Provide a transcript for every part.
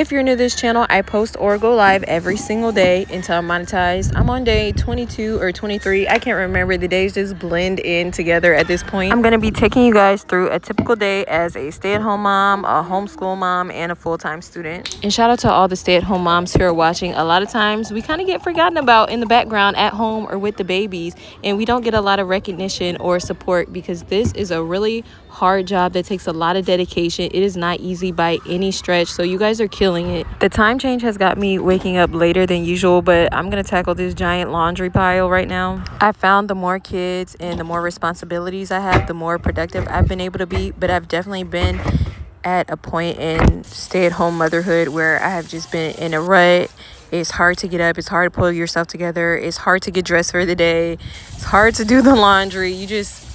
If you're new to this channel, I post or go live every single day until I'm monetized. I'm on day 22 or 23. I can't remember. The days just blend in together at this point. I'm going to be taking you guys through a typical day as a stay-at-home mom, a homeschool mom, and a full-time student. And shout out to all the stay-at-home moms who are watching. A lot of times we kind of get forgotten about in the background at home or with the babies, and we don't get a lot of recognition or support because this is a really hard job that takes a lot of dedication. It is not easy by any stretch, so you guys are killing it. The time change has got me waking up later than usual, but I'm gonna tackle this giant laundry pile right now. I found the more kids and the more responsibilities I have, the more productive I've been able to be, but I've definitely been at a point in stay-at-home motherhood where I have just been in a rut. It's hard to get up. It's hard to pull yourself together. It's hard to get dressed for the day. It's hard to do the laundry. You just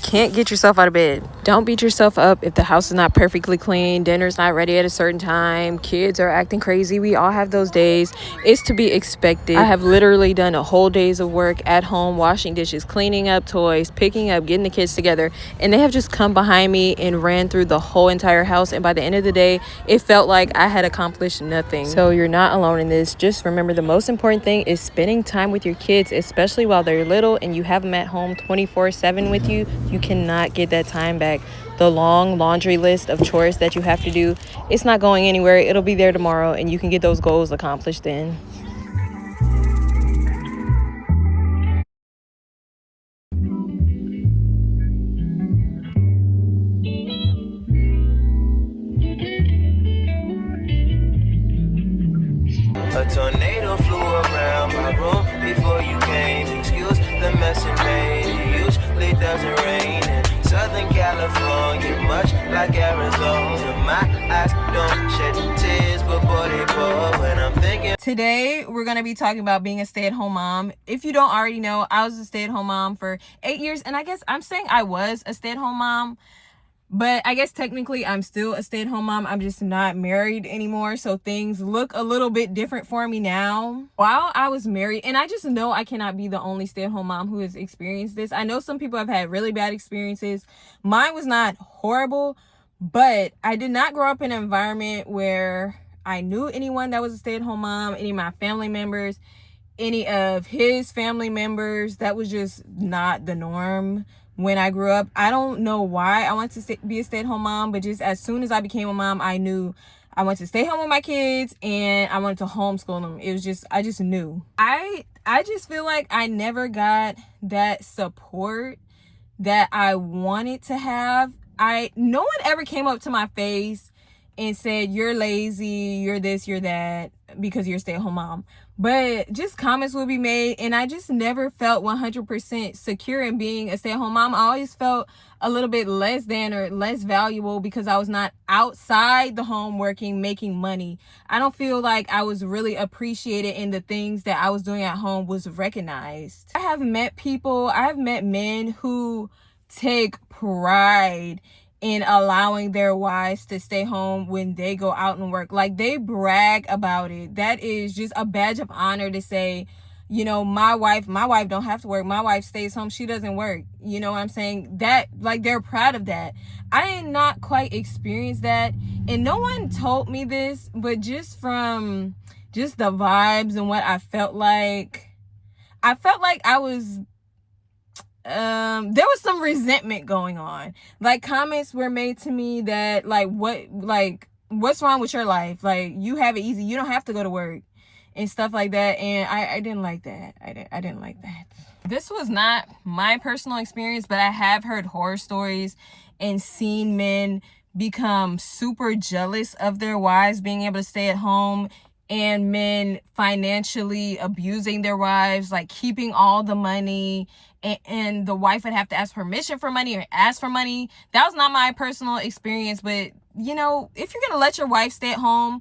can't get yourself out of bed. Don't beat yourself up if the house is not perfectly clean, dinner's not ready at a certain time, kids are acting crazy. We all have those days. It's to be expected. I have literally done a whole days of work at home, washing dishes, cleaning up toys, picking up, getting the kids together, and they have just come behind me and ran through the whole entire house, and by the end of the day, it felt like I had accomplished nothing. So you're not alone in this. Just remember, the most important thing is spending time with your kids, especially while they're little and you have them at home 24/7 with you. You cannot get that time back. The long laundry list of chores that you have to do, it's not going anywhere. It'll be there tomorrow, and you can get those goals accomplished then. A tornado flew around my room before you came. Excuse the mess it made. It usually doesn't rain in Southern California, much like Arizona. My eyes don't shed tears, but boy, they pour when I'm thinking. Today, we're going to be talking about being a stay-at-home mom. If you don't already know, I was a stay-at-home mom for 8 years, and I guess I'm saying I was a stay-at-home mom, but I guess technically I'm still a stay-at-home mom. I'm just not married anymore, so things look a little bit different for me now. While I was married, and I just know I cannot be the only stay-at-home mom who has experienced this. I know some people have had really bad experiences. Mine was not horrible, but I did not grow up in an environment where I knew anyone that was a stay-at-home mom, any of my family members, any of his family members. That was just not the norm when I grew up. I don't know why I wanted to be a stay-at-home mom, but just as soon as I became a mom, I knew I wanted to stay home with my kids and I wanted to homeschool them. It was just, I just knew. I just feel like I never got that support that I wanted to have. No one ever came up to my face and said, you're lazy, you're this, you're that, because you're a stay-at-home mom. But just comments will be made, and I just never felt 100% secure in being a stay-at-home mom. I always felt a little bit less than or less valuable because I was not outside the home working, making money. I don't feel like I was really appreciated in the things that I was doing at home was recognized. I have met men who take pride in allowing their wives to stay home when they go out and work. Like, they brag about it. That is just a badge of honor to say, you know, my wife don't have to work. My wife stays home. She doesn't work. You know what I'm saying? That, like, they're proud of that. I did not quite experience that. And no one told me this, but just from just the vibes and what I felt like I was there was some resentment going on. Like, comments were made to me that what's wrong with your life? Like, you have it easy, you don't have to go to work and stuff like that. And I didn't like that. I didn't like that. This was not my personal experience, but I have heard horror stories and seen men become super jealous of their wives being able to stay at home, and men financially abusing their wives, like keeping all the money, and the wife would have to ask permission for money or ask for money. That was not my personal experience, but you know, if you're gonna let your wife stay at home,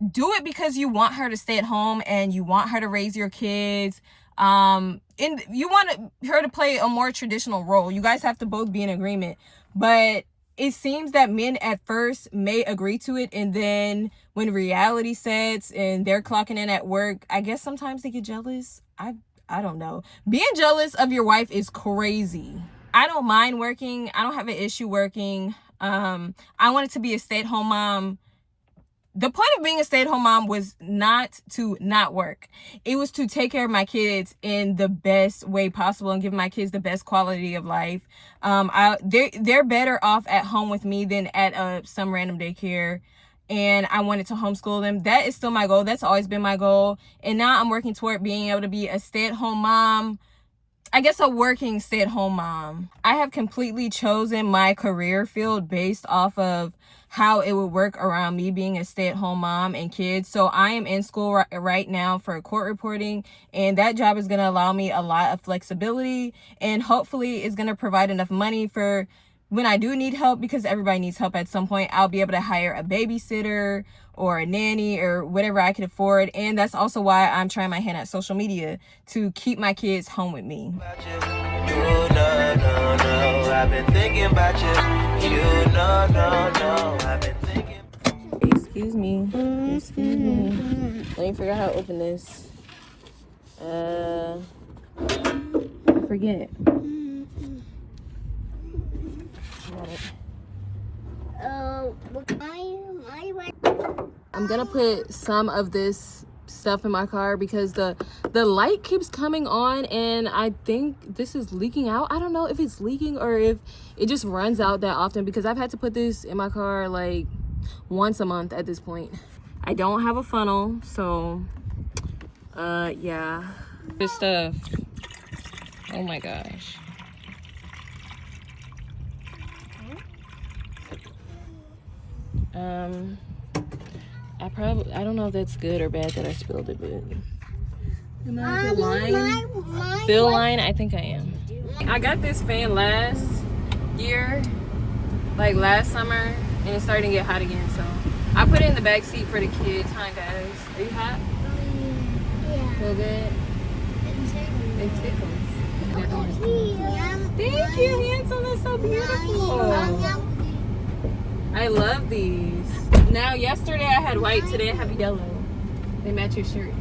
do it because you want her to stay at home and you want her to raise your kids, and you want her to play a more traditional role. You guys have to both be in agreement. But it seems that men at first may agree to it, and then when reality sets and they're clocking in at work, I guess sometimes they get jealous. I don't know. Being jealous of your wife is crazy. I don't mind working. I don't have an issue working. I wanted to be a stay-at-home mom the point of being a stay-at-home mom was not to not work. It was to take care of my kids in the best way possible and give my kids the best quality of life. They're better off at home with me than at some random daycare. And I wanted to homeschool them. That is still my goal. That's always been my goal. And now I'm working toward being able to be a stay-at-home mom. I guess a working stay-at-home mom. I have completely chosen my career field based off of how it would work around me being a stay-at-home mom and kids. So I am in school right now for court reporting, and that job is going to allow me a lot of flexibility, and hopefully is going to provide enough money for when I do need help, because everybody needs help at some point. I'll be able to hire a babysitter or a nanny or whatever I can afford. And that's also why I'm trying my hand at social media, to keep my kids home with me. I've been thinking about you. I've been thinking. Excuse me. Let me figure out how to open this. I forget. I'm gonna put some of this stuff in my car because the light keeps coming on, and I think this is leaking out. I don't know if it's leaking or if it just runs out that often, because I've had to put this in my car like once a month at this point. I don't have a funnel, so yeah. This stuff, oh my gosh. I don't know if that's good or bad that I spilled it, but am I the line? Fill line? I think I am. I got this fan last year, like last summer, and it's starting to get hot again, so I put it in the back seat for the kids. Hi guys. Are you hot? Yeah. Feel good? It tickles. Thank you, handsome. That's so beautiful. I love these. Now, yesterday I had white, today I have yellow. They match your shirt.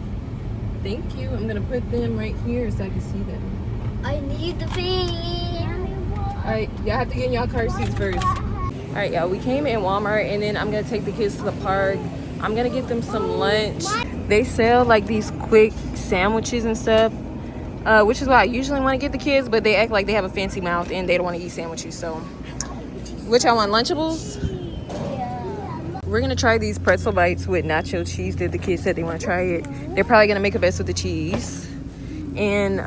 Thank you. I'm gonna put them right here so I can see them. I need the fan. Alright, y'all have to get in y'all car seats first. Alright, y'all, we came in Walmart, and then I'm gonna take the kids to the park. I'm gonna get them some lunch. They sell like these quick sandwiches and stuff, which is why I usually want to get the kids, but they act like they have a fancy mouth and they don't want to eat sandwiches. So, which I want, Lunchables? We're gonna try these pretzel bites with nacho cheese that the kids said they want to try it. They're probably gonna make a mess with the cheese. And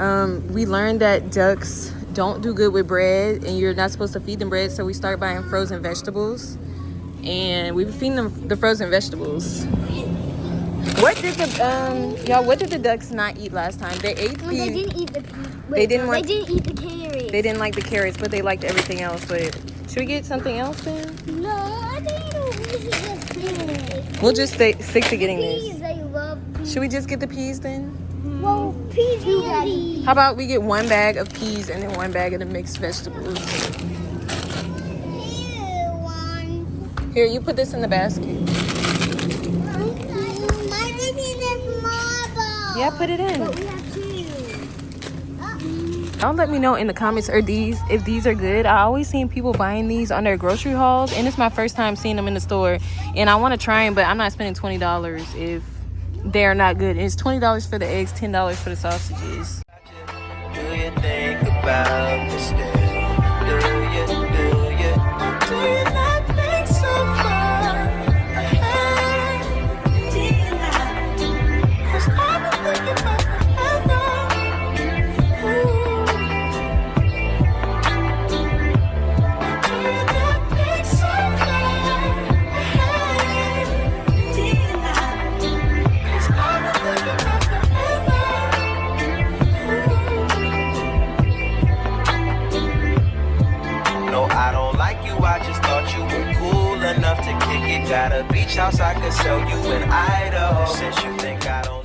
we learned that ducks don't do good with bread, and you're not supposed to feed them bread, so we start buying frozen vegetables, and we've been feeding them the frozen vegetables. What did the ducks not eat last time? They ate the. They didn't eat the. They didn't eat the carrots. They didn't like the carrots, but they liked everything else. But should we get something else then? No, I think carrots. We'll just stick to getting Peas, this. I love peas. Should we just get the peas then? Well, peas and How about we get one bag of peas and then one bag of the mixed vegetables? Here, you put this in the basket. Yeah, put it in. But we have two. Don't let me know in the comments if these are good. I always seen people buying these on their grocery hauls, and it's my first time seeing them in the store. And I want to try them, but I'm not spending $20 if they're not good. It's $20 for the eggs, $10 for the sausages. Do you think about me still? Do you not think so far ahead? Cause I've been thinking about forever. Ooh. Do you not think so far ahead? Cause I've been thinking about forever. No, I don't like you, I just thought you were cool enough to kick it. Got a beach house I could sell you in Idaho. Since you think I don't